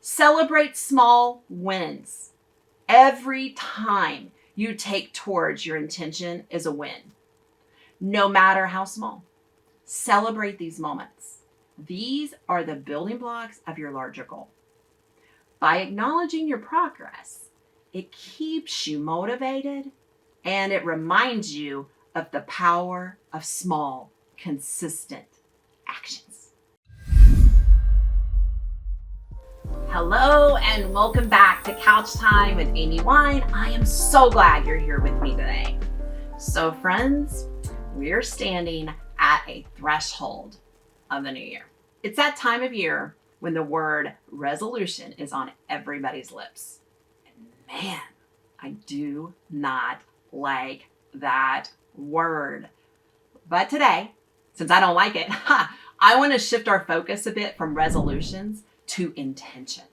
Celebrate small wins. Every time you take towards your intention is a win, no matter how small. Celebrate these moments. These are the building blocks of your larger goal. By acknowledging your progress, it keeps you motivated and it reminds you of the power of small, consistent actions. Hello and welcome back to Couch Time with Amy Wine. I am so glad you're here with me today. So friends, we're standing at a threshold of the new year. It's that time of year when the word resolution is on everybody's lips. And man, I do not like that word. But today, since I don't like it, I want to shift our focus a bit from resolutions to intentions.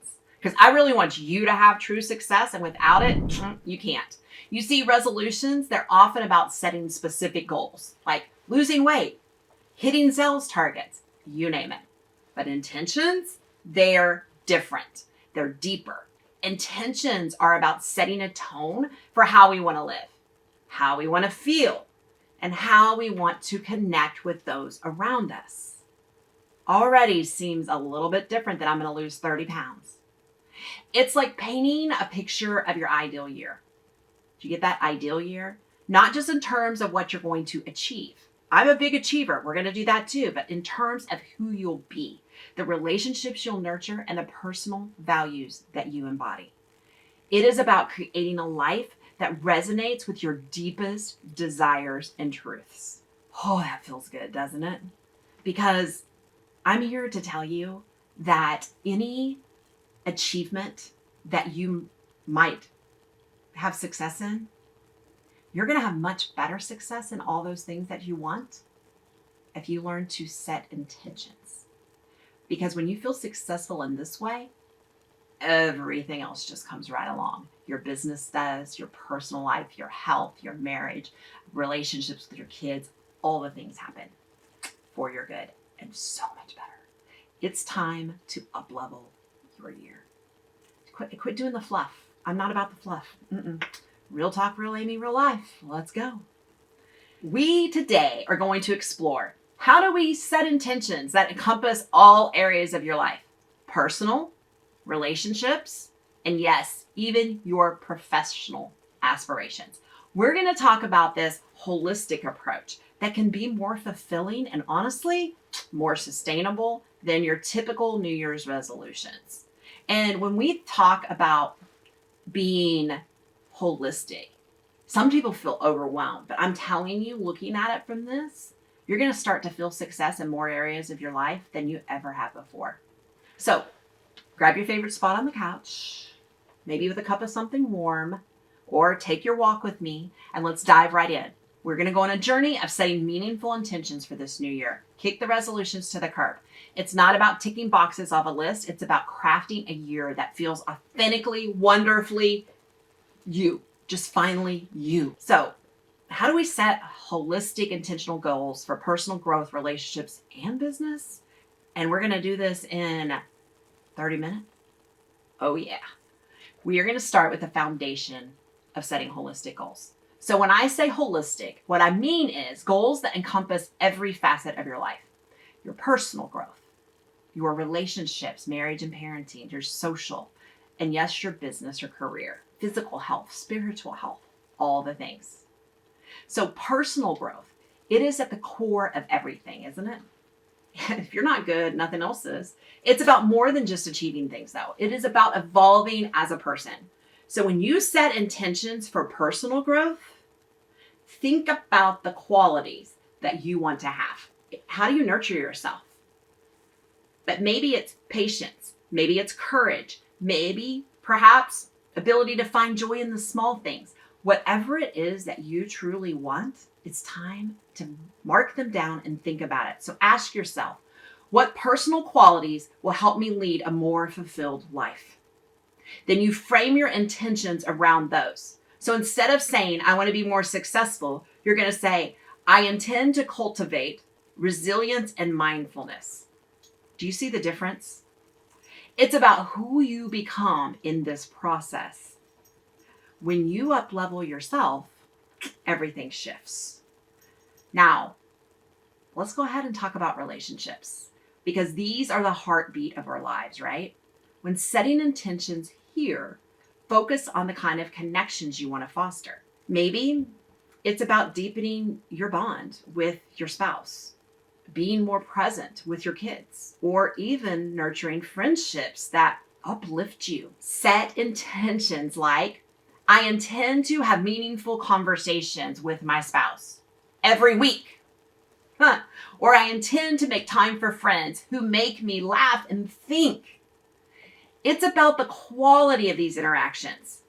Because I really want you to have true success, and without it, you can't. You see, resolutions, they're often about setting specific goals, like losing weight, hitting sales targets, you name it. But intentions, they're different. They're deeper. Intentions are about setting a tone for how we want to live, how we want to feel, and how we want to connect with those around us. Already seems a little bit different than I'm going to lose 30 pounds. It's like painting a picture of your ideal year. Do you get that ideal year? Not just in terms of what you're going to achieve. I'm a big achiever. We're going to do that too. But in terms of who you'll be, the relationships you'll nurture, and the personal values that you embody. It is about creating a life that resonates with your deepest desires and truths. Oh, that feels good, doesn't it? Because I'm here to tell you that any achievement that you might have success in, you're going to have much better success in all those things that you want if you learn to set intentions. Because when you feel successful in this way, everything else just comes right along. Your business does, your personal life, your health, your marriage, relationships with your kids, all the things happen for your good and so much better. It's time to up-level your year. Quit doing the fluff. I'm not about the fluff. Real talk, real Amy, real life. Let's go. We today are going to explore how do we set intentions that encompass all areas of your life. Personal, relationships, and yes, even your professional aspirations. We're going to talk about this holistic approach that can be more fulfilling and honestly, more sustainable than your typical New Year's resolutions. And when we talk about being holistic, some people feel overwhelmed, but I'm telling you, looking at it from this, you're going to start to feel success in more areas of your life than you ever have before. So grab your favorite spot on the couch, maybe with a cup of something warm, or take your walk with me and let's dive right in. We're going to go on a journey of setting meaningful intentions for this new year. Kick the resolutions to the curb. It's not about ticking boxes off a list. It's about crafting a year that feels authentically, wonderfully you. Just finally you. So how do we set holistic, intentional goals for personal growth, relationships, and business? And we're going to do this in 30 minutes. Oh yeah. We are going to start with the foundation of setting holistic goals. So when I say holistic, what I mean is goals that encompass every facet of your life. Your personal growth, your relationships, marriage and parenting, your social, and yes, your business or career, physical health, spiritual health, all the things. So personal growth, it is at the core of everything, isn't it? If you're not good, nothing else is. It's about more than just achieving things though. It is about evolving as a person. So when you set intentions for personal growth, think about the qualities that you want to have. How do you nurture yourself? But maybe it's patience. Maybe it's courage. Maybe perhaps ability to find joy in the small things. Whatever it is that you truly want, it's time to mark them down and think about it. So ask yourself, what personal qualities will help me lead a more fulfilled life? Then you frame your intentions around those. So instead of saying, I want to be more successful, you're going to say, I intend to cultivate resilience and mindfulness. Do you see the difference? It's about who you become in this process. When you up-level yourself, everything shifts. Now, let's go ahead and talk about relationships, because these are the heartbeat of our lives, right? When setting intentions here, focus on the kind of connections you want to foster. Maybe it's about deepening your bond with your spouse, being more present with your kids, or even nurturing friendships that uplift you. Set intentions like, I intend to have meaningful conversations with my spouse every week. Or I intend to make time for friends who make me laugh and think. It's about the quality of these interactions,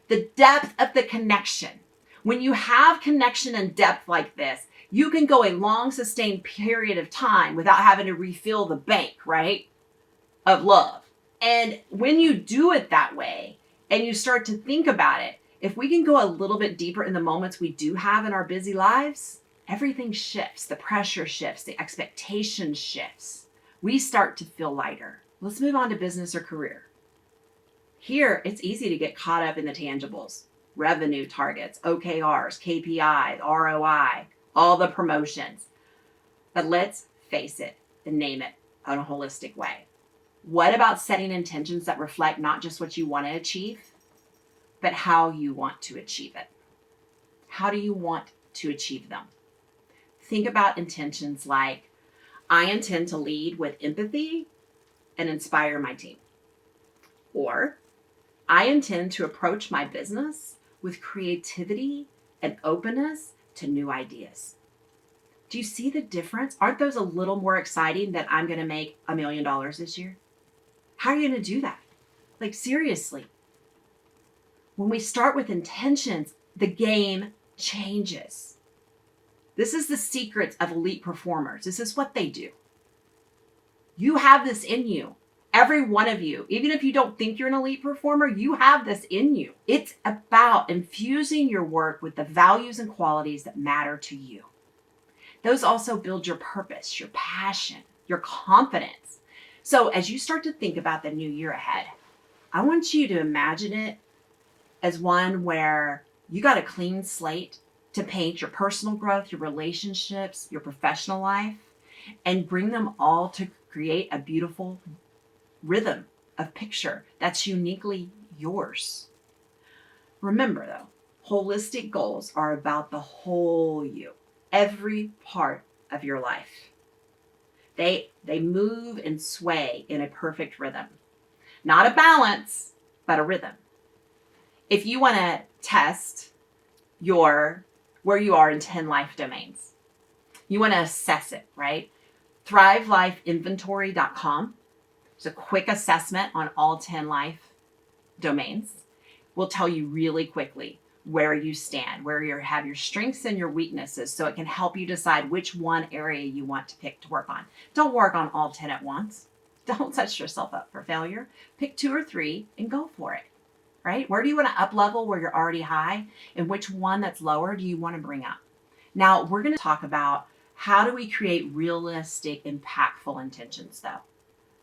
the depth of the connection. When you have connection and depth like this, you can go a long sustained period of time without having to refill the bank, right? Of love. And when you do it that way and you start to think about it, if we can go a little bit deeper in the moments we do have in our busy lives, everything shifts. The pressure shifts. The expectation shifts. We start to feel lighter. Let's move on to business or career. Here, it's easy to get caught up in the tangibles, revenue targets, OKRs, KPIs, ROI, all the promotions. But let's face it and name it in a holistic way. What about setting intentions that reflect not just what you want to achieve, but how you want to achieve it? How do you want to achieve them? Think about intentions like, I intend to lead with empathy and inspire my team. Or, I intend to approach my business with creativity and openness to new ideas. Do you see the difference? Aren't those a little more exciting than I'm going to make $1 million this year? How are you going to do that? Like, seriously. When we start with intentions, the game changes. This is the secret of elite performers. This is what they do. You have this in you. Every one of you, even if you don't think you're an elite performer, you have this in you. It's about infusing your work with the values and qualities that matter to you. Those also build your purpose, your passion, your confidence. So as you start to think about the new year ahead, I want you to imagine it as one where you got a clean slate to paint your personal growth, your relationships, your professional life, and bring them all to create a beautiful rhythm of picture that's uniquely yours. Remember though, holistic goals are about the whole you, every part of your life. They move and sway in a perfect rhythm. Not a balance, but a rhythm. If you want to test where you are in 10 life domains, you want to assess it, right? thrivelifeinventory.com. It's a quick assessment on all 10 life domains. Will tell you really quickly where you stand, where you have your strengths and your weaknesses, so it can help you decide which one area you want to pick to work on. Don't work on all 10 at once. Don't set yourself up for failure. Pick 2 or 3 and go for it, right? Where do you want to up level where you're already high, and which one that's lower do you want to bring up? Now, we're going to talk about how do we create realistic, impactful intentions though.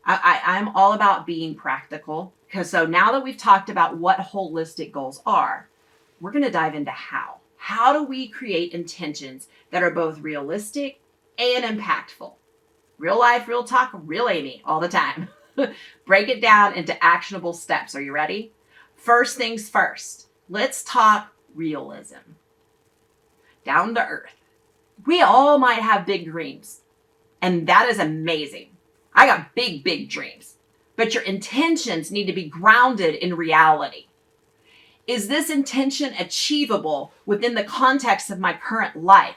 I'm all about being practical, because so now that we've talked about what holistic goals are, we're going to dive into how. How do we create intentions that are both realistic and impactful? Real life, real talk, real Amy, all the time. Break it down into actionable steps. Are you ready? First things first, let's talk realism. Down to earth. We all might have big dreams, and that is amazing. I got big, big dreams, but your intentions need to be grounded in reality. Is this intention achievable within the context of my current life?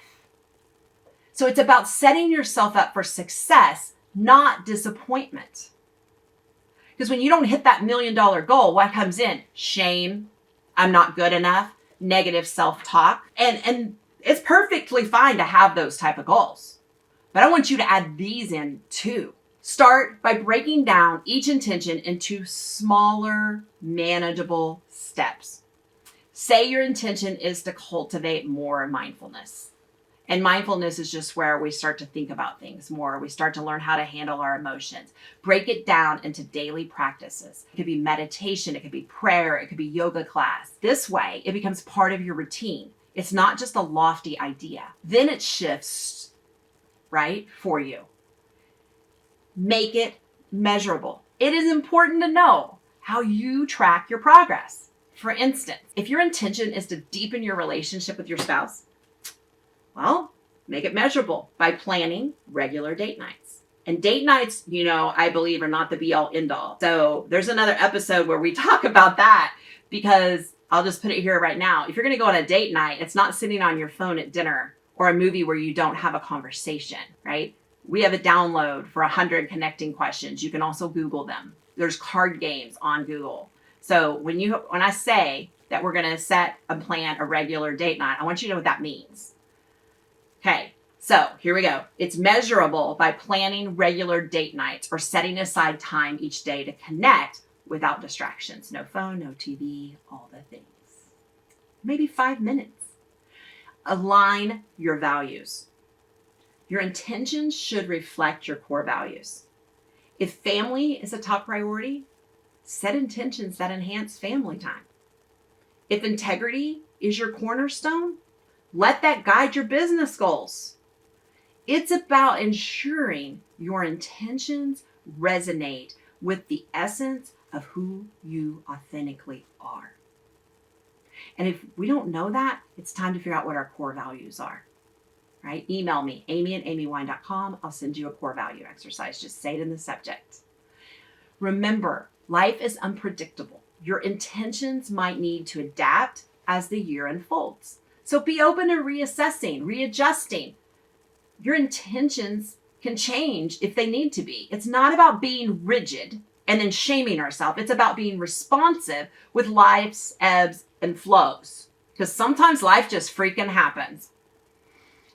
So it's about setting yourself up for success, not disappointment. Because when you don't hit that $1 million goal, what comes in? Shame, I'm not good enough, negative self-talk. And it's perfectly fine to have those type of goals. But I want you to add these in too. Start by breaking down each intention into smaller, manageable steps. Say your intention is to cultivate more mindfulness. And mindfulness is just where we start to think about things more. We start to learn how to handle our emotions, break it down into daily practices. It could be meditation, it could be prayer, it could be yoga class. This way, it becomes part of your routine. It's not just a lofty idea. Then it shifts, right, for you. Make it measurable. It is important to know how you track your progress. For instance, if your intention is to deepen your relationship with your spouse, well, make it measurable by planning regular date nights. And date nights, I believe are not the be all end all. So there's another episode where we talk about that, because I'll just put it here right now. If you're going to go on a date night, it's not sitting on your phone at dinner or a movie where you don't have a conversation, right? We have a download for 100 connecting questions. You can also Google them. There's card games on Google. So when I say that we're going to set and plan a regular date night, I want you to know what that means. Okay, so here we go. It's measurable by planning regular date nights or setting aside time each day to connect without distractions. No phone, no TV, all the things. Maybe 5 minutes. Align your values. Your intentions should reflect your core values. If family is a top priority, set intentions that enhance family time. If integrity is your cornerstone, let that guide your business goals. It's about ensuring your intentions resonate with the essence of who you authentically are. And if we don't know that, it's time to figure out what our core values are, right? Email me, amy@amywine.com. I'll send you a core value exercise. Just say it in the subject. Remember, life is unpredictable. Your intentions might need to adapt as the year unfolds. So be open to reassessing, readjusting. Your intentions can change if they need to be. It's not about being rigid and then shaming ourselves. It's about being responsive with life's ebbs and flows. Because sometimes life just freaking happens.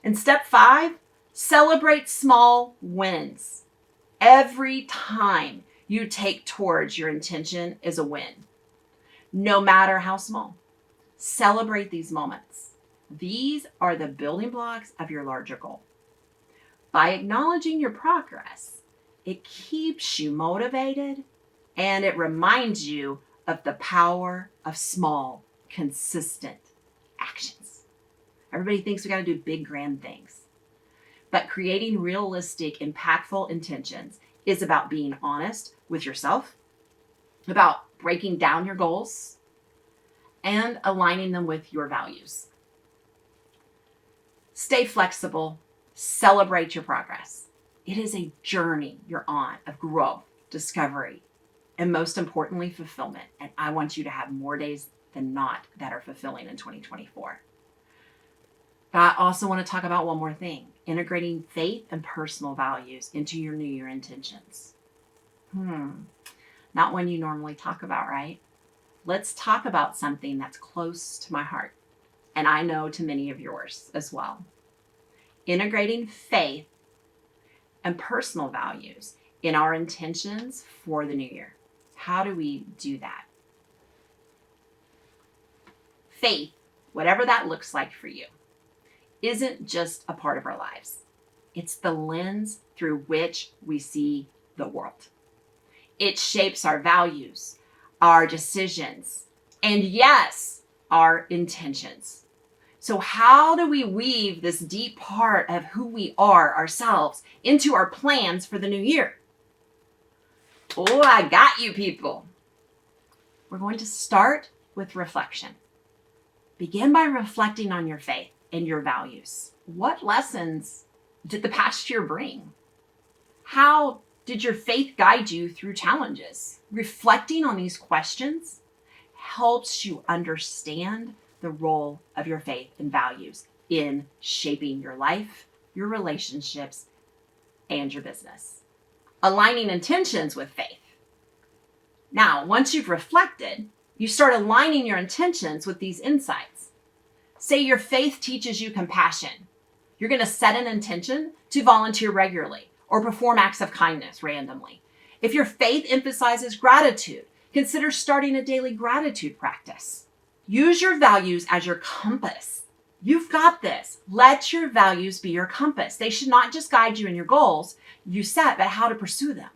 And step 5, celebrate small wins. Every time you take towards your intention is a win, no matter how small. Celebrate these moments. These are the building blocks of your larger goal. By acknowledging your progress, it keeps you motivated and it reminds you of the power of small, consistent actions. Everybody thinks we got to do big, grand things. But creating realistic, impactful intentions is about being honest with yourself, about breaking down your goals, and aligning them with your values. Stay flexible. Celebrate your progress. It is a journey you're on of growth, discovery, and most importantly, fulfillment. And I want you to have more days than not that are fulfilling in 2024. But I also want to talk about one more thing, integrating faith and personal values into your New Year intentions. Not one you normally talk about, right? Let's talk about something that's close to my heart, and I know to many of yours as well. Integrating faith and personal values in our intentions for the new year. How do we do that? Faith, whatever that looks like for you, isn't just a part of our lives. It's the lens through which we see the world. It shapes our values, our decisions, and yes, our intentions. So how do we weave this deep part of who we are ourselves into our plans for the new year? Oh, I got you people. We're going to start with reflection. Begin by reflecting on your faith and your values. What lessons did the past year bring? How did your faith guide you through challenges? Reflecting on these questions helps you understand the role of your faith and values in shaping your life, your relationships, and your business. Aligning intentions with faith. Now, once you've reflected, you start aligning your intentions with these insights. Say your faith teaches you compassion. You're going to set an intention to volunteer regularly or perform acts of kindness randomly. If your faith emphasizes gratitude, consider starting a daily gratitude practice. Use your values as your compass You've got this. Let your values be your compass. They should not just guide you in your goals you set, but how to pursue them.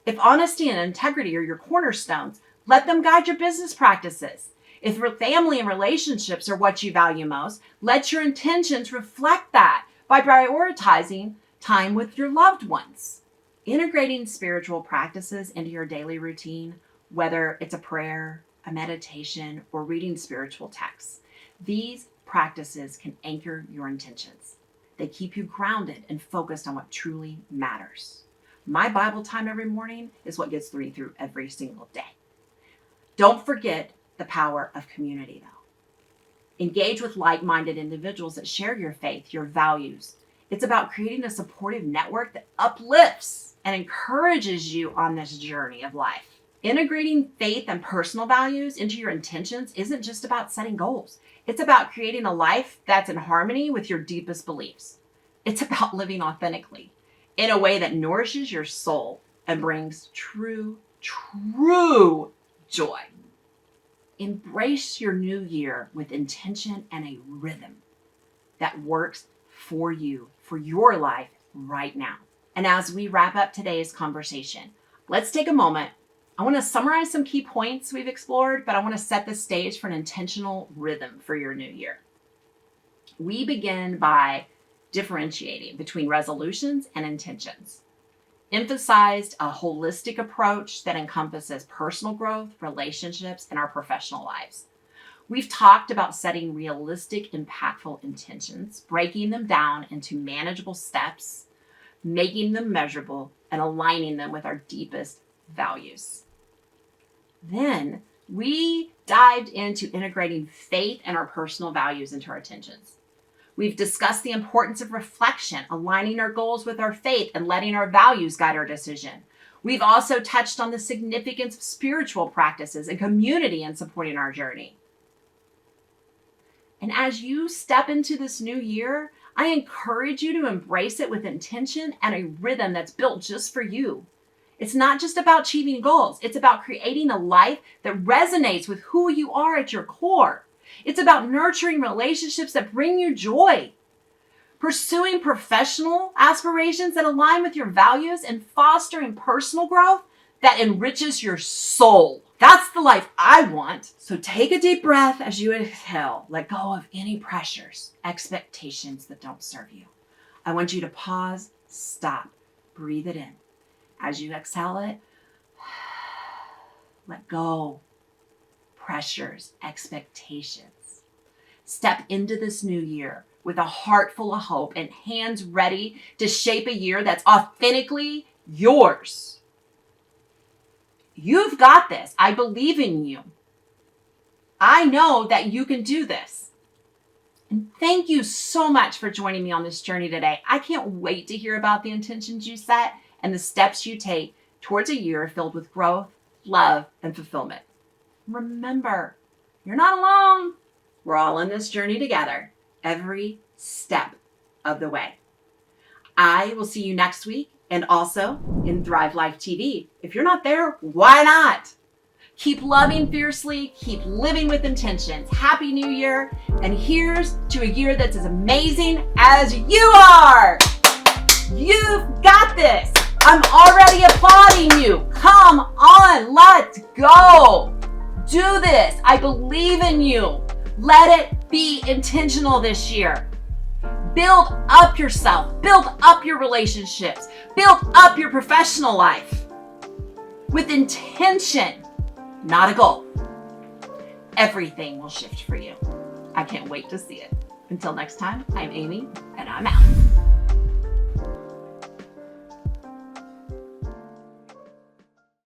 If honesty and integrity are your cornerstones, let them guide your business practices. If family and relationships are what you value most, let your intentions reflect that by prioritizing time with your loved ones. Integrating spiritual practices into your daily routine, whether it's a prayer, a meditation, or reading spiritual texts, these practices can anchor your intentions. They keep you grounded and focused on what truly matters. My Bible time every morning is what gets me through every single day. Don't forget the power of community, though. Engage with like-minded individuals that share your faith, your values. It's about creating a supportive network that uplifts and encourages you on this journey of life. Integrating faith and personal values into your intentions isn't just about setting goals. It's about creating a life that's in harmony with your deepest beliefs. It's about living authentically in a way that nourishes your soul and brings true joy. Embrace your new year with intention and a rhythm that works for you, for your life right now. And as we wrap up today's conversation, let's take a moment. I want to summarize some key points we've explored, but I want to set the stage for an intentional rhythm for your new year. We begin by differentiating between resolutions and intentions. Emphasized a holistic approach that encompasses personal growth, relationships, and our professional lives. We've talked about setting realistic, impactful intentions, breaking them down into manageable steps, making them measurable, and aligning them with our deepest values. Then we dived into integrating faith and our personal values into our intentions. We've discussed the importance of reflection, aligning our goals with our faith, and letting our values guide our decision. We've also touched on the significance of spiritual practices and community in supporting our journey. And as you step into this new year, I encourage you to embrace it with intention and a rhythm that's built just for you. It's not just about achieving goals. It's about creating a life that resonates with who you are at your core. It's about nurturing relationships that bring you joy, pursuing professional aspirations that align with your values, and fostering personal growth that enriches your soul. That's the life I want. So take a deep breath as you exhale. Let go of any pressures, expectations that don't serve you. I want you to pause, stop, breathe it in. As you exhale it, let go. Pressures, expectations. Step into this new year with a heart full of hope and hands ready to shape a year that's authentically yours. You've got this. I believe in you. I know that you can do this. And thank you so much for joining me on this journey today. I can't wait to hear about the intentions you set and the steps you take towards a year filled with growth, love, and fulfillment. Remember, you're not alone. We're all in this journey together, every step of the way. I will see you next week and also in Thrive Life TV. If you're not there, why not? Keep loving fiercely, keep living with intentions. Happy New Year, and here's to a year that's as amazing as you are. You've got this. I'm already applauding you. Come on, let's go. Do this. I believe in you. Let it be intentional this year. Build up yourself. Build up your relationships. Build up your professional life with intention, not a goal. Everything will shift for you. I can't wait to see it. Until next time, I'm Amy, and I'm out.